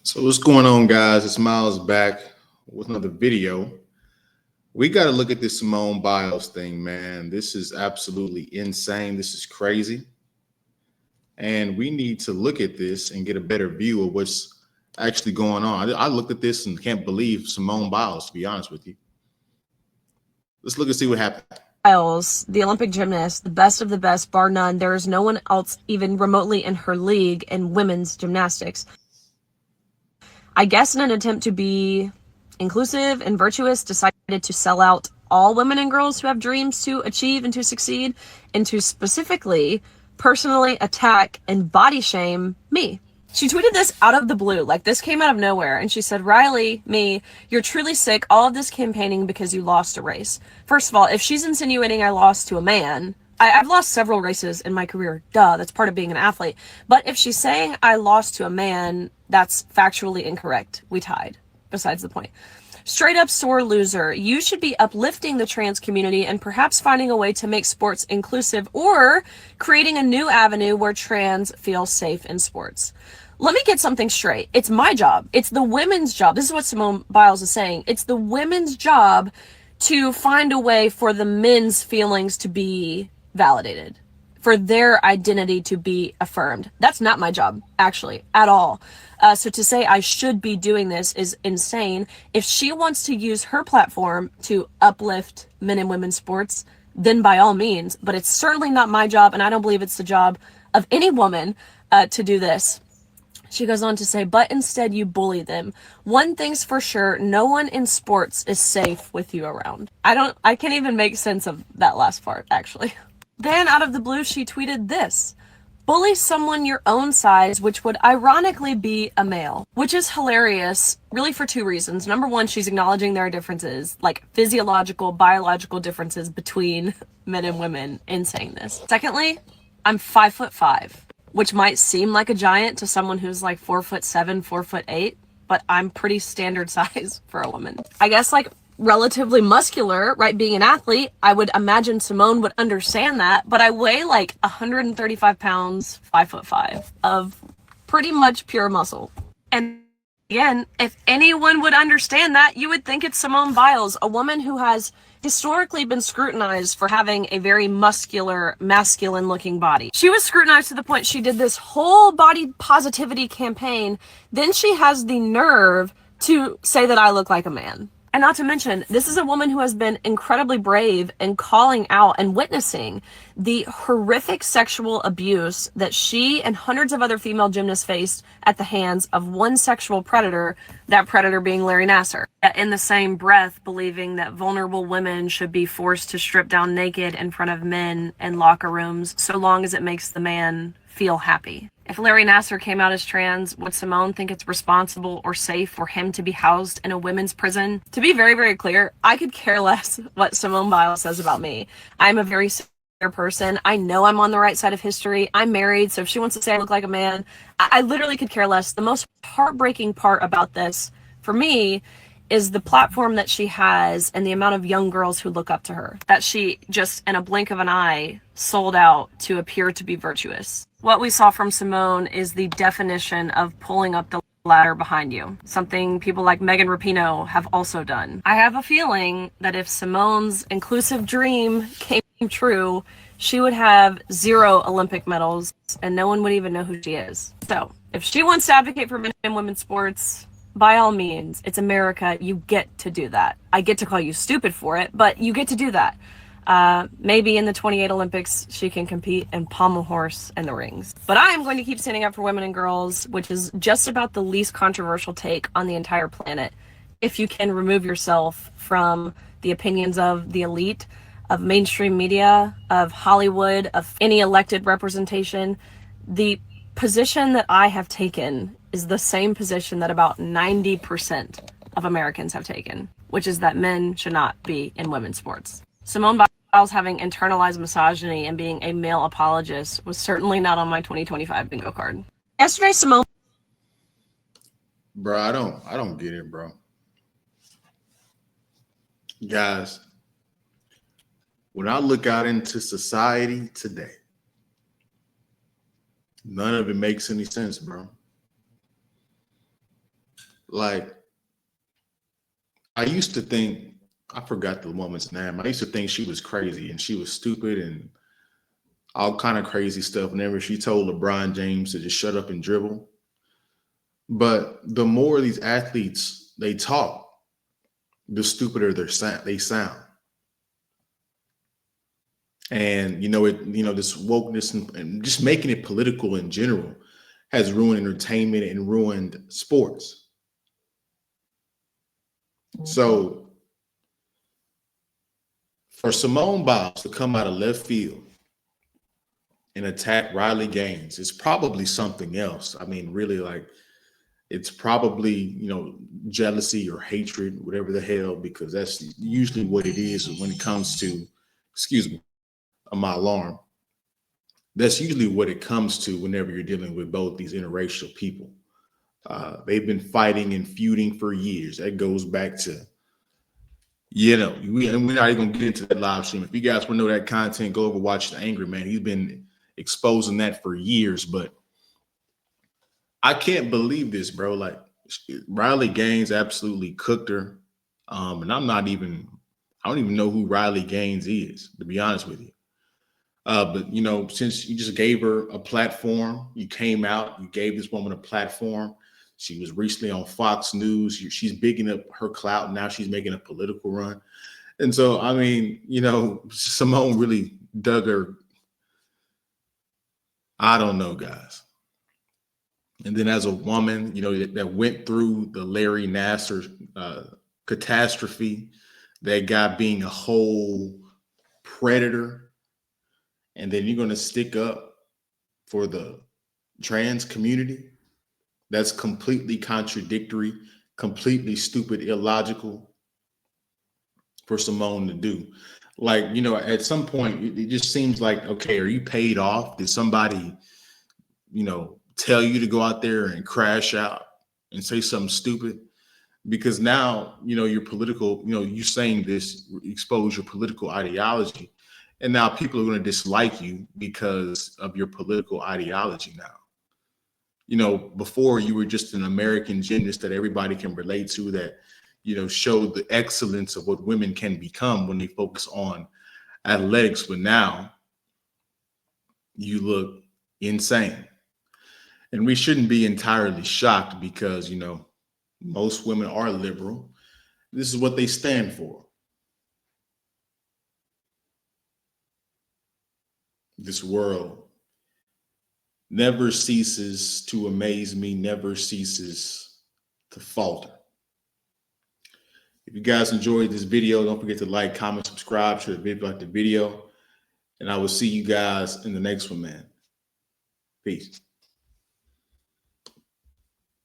So what's going on, guys? It's Miles back with another video. We got to look at this Simone Biles thing, man. This is absolutely insane. This is crazy. And we need to look at this and get a better view of what's actually going on. I looked at this and can't believe Simone Biles, to be honest with you. Let's look and see what happened. Biles, the Olympic gymnast, the best of the best, bar none. There is no one else even remotely in her league in women's gymnastics. I guess in an attempt to be inclusive and virtuous, decided to sell out all women and girls who have dreams to achieve and to succeed, and to specifically personally attack and body shame me. She tweeted this out of the blue, like this came out of nowhere, and she said, "Riley, me, you're truly sick, all of this campaigning because you lost a race." First of all, if she's insinuating I lost to a man, I've lost several races in my career, duh, that's part of being an athlete. But if she's saying I lost to a man, that's factually incorrect. We tied, besides the point. Straight up sore loser. You should be uplifting the trans community and perhaps finding a way to make sports inclusive or creating a new avenue where trans feel safe in sports. Let me get something straight. It's my job. It's the women's job. This is what Simone Biles is saying. It's the women's job to find a way for the men's feelings to be validated, for their identity to be affirmed. That's not my job, actually, at all. So to say I should be doing this is insane. If she wants to use her platform to uplift men and women's sports, then by all means, but it's certainly not my job, and I don't believe it's the job of any woman to do this. She goes on to say, but instead you bully them. One thing's for sure, no one in sports is safe with you around. I can't even make sense of that last part, actually. Then out of the blue, she tweeted this: bully someone your own size, which would ironically be a male, which is hilarious, really for two reasons. Number one, she's acknowledging there are differences, like physiological, biological differences between men and women in saying this. Secondly, I'm 5'5", which might seem like a giant to someone who's like 4'7", 4'8", but I'm pretty standard size for a woman. I guess like relatively muscular, right? Being an athlete, I would imagine Simone would understand that, but I weigh like 135 pounds, 5'5", of pretty much pure muscle. And again, if anyone would understand that, you would think it's Simone Biles, a woman who has historically been scrutinized for having a very muscular, masculine looking body. She was scrutinized to the point she did this whole body positivity campaign. Then she has the nerve to say that I look like a man. And not to mention, this is a woman who has been incredibly brave in calling out and witnessing the horrific sexual abuse that she and hundreds of other female gymnasts faced at the hands of one sexual predator, that predator being Larry Nassar. In the same breath, believing that vulnerable women should be forced to strip down naked in front of men in locker rooms so long as it makes the man feel happy. If Larry Nassar came out as trans, would Simone think it's responsible or safe for him to be housed in a women's prison? To be very, very clear, I could care less what Simone Biles says about me. I'm a very sincere person. I know I'm on the right side of history. I'm married, so if she wants to say I look like a man, I literally could care less. The most heartbreaking part about this, for me, is the platform that she has and the amount of young girls who look up to her, that she just in a blink of an eye sold out to appear to be virtuous. What we saw from Simone is the definition of pulling up the ladder behind you, something people like Megan Rapinoe have also done. I have a feeling that if Simone's inclusive dream came true, she would have 0 Olympic medals and no one would even know who she is. So if she wants to advocate for men and women's sports, by all means, it's America. You get to do that. I get to call you stupid for it, but you get to do that. Maybe in the 28 Olympics, she can compete and pommel horse in the rings. But I am going to keep standing up for women and girls, which is just about the least controversial take on the entire planet. If you can remove yourself from the opinions of the elite, of mainstream media, of Hollywood, of any elected representation, the position that I have taken is the same position that about 90% of Americans have taken, which is that men should not be in women's sports. Simone Biles having internalized misogyny and being a male apologist was certainly not on my 2025 bingo card. Yesterday, Simone. Bro, I don't get it, bro. Guys, when I look out into society today, none of it makes any sense, bro. Like, I used to think, I forgot the woman's name. I used to think she was crazy and she was stupid and all kind of crazy stuff whenever she told LeBron James to just shut up and dribble. But the more these athletes they talk, the stupider they sound. And this wokeness and just making it political in general has ruined entertainment and ruined sports. So for Simone Biles to come out of left field and attack Riley Gaines is probably something else. I mean, really, like, it's probably, jealousy or hatred, whatever the hell, because that's usually what it is when it comes to, excuse me, my alarm. That's usually what it comes to whenever you're dealing with both these interracial people. They've been fighting and feuding for years. That goes back to, and we're not even gonna get into that live stream. If you guys want to know that content, go over watch the Angry Man. He's been exposing that for years, but I can't believe this, bro. Like, Riley Gaines absolutely cooked her. And I don't even know who Riley Gaines is, to be honest with you. But since you just gave her a platform, you came out, you gave this woman a platform. She was recently on Fox News. She's bigging up her clout. Now she's making a political run. And so, I mean, Simone really dug her. I don't know, guys. And then as a woman, that went through the Larry Nassar catastrophe, that guy being a whole predator, and then you're going to stick up for the trans community. That's completely contradictory, completely stupid, illogical for Simone to do. Like, at some point, it just seems like, okay, are you paid off? Did somebody, tell you to go out there and crash out and say something stupid? Because now, your political, you saying this expose your political ideology. And now people are going to dislike you because of your political ideology now. Before you were just an American gymnast that everybody can relate to, that, showed the excellence of what women can become when they focus on athletics. But now you look insane. And we shouldn't be entirely shocked because, most women are liberal. This is what they stand for. This world never ceases to amaze me, never ceases to falter. If you guys enjoyed this video, don't forget to like, comment, subscribe, share the video, like the video, and I will see you guys in the next one, man. Peace.